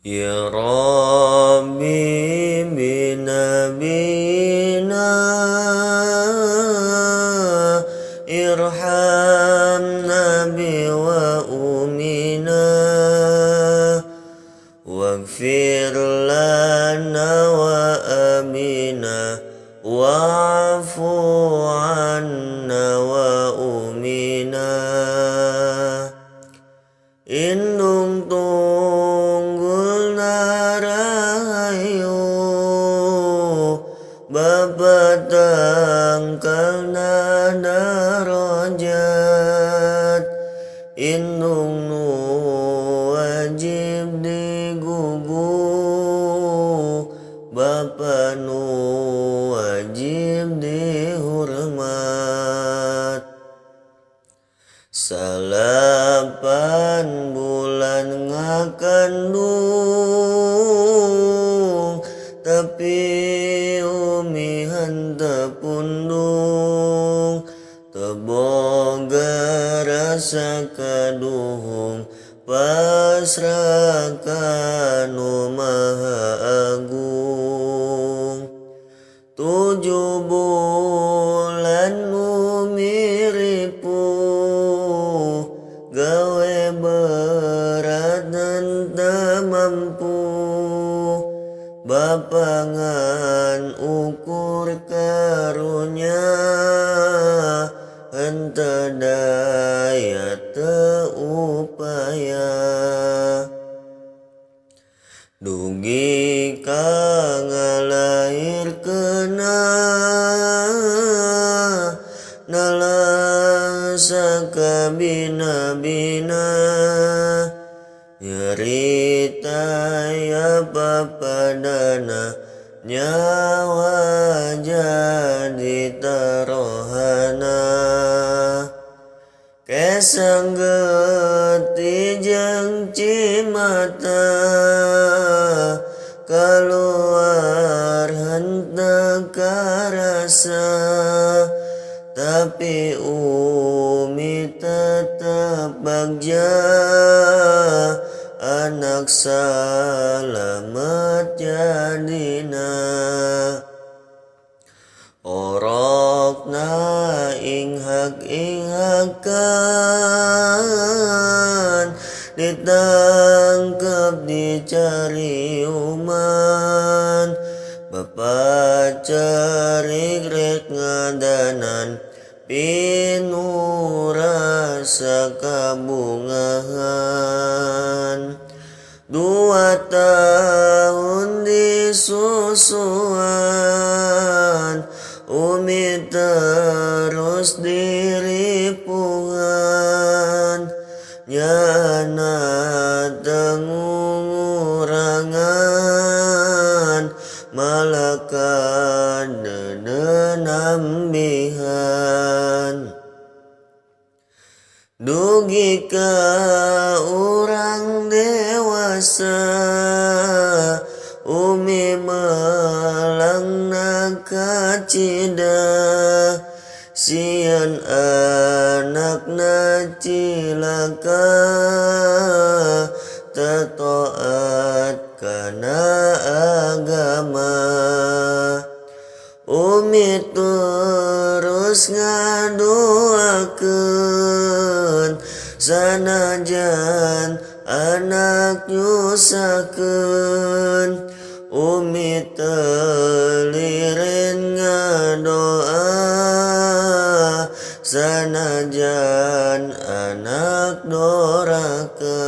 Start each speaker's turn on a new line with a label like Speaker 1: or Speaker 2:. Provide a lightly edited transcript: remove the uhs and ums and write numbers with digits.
Speaker 1: Ya Rabbi binabina irham nabi wa umina waghfir lana wa amina wa'fu anna wa umina indung tunggul narahayu babatang kalna darajat indung nu wajib digugu bapa nu wajib dihormat. Salapan bulan ngakandung tapi umi hanta pundung teboga rasa kaduhung pasrah kanu maha agung 7 bulan miripu gawe berat dan tak mampu bapangan ukur karunya henteu daya teu upaya dugi ka ngalairkeunna nalasa kabina-bina nyerita ya papadana nyawa jadi tarohana kesanggeti jeung cimata keluar henteu karasa tapi umi tetap bagja anak salamet jadina orokna inghak-inghakan ditangkep dicari uman bapak cerik rek ngadanan pinu rasa kabungahan 2 tahun disusuan umi terus diripungan nyana tengungurangan malaka dedenambihan dugi ka urang dewasa umi melangna kacida sian anakna cilaka tatoat kana agama umi terus ngadoakeun sanajan anak nyusakeun umi teu liren ngadoa sanajan anak doraka.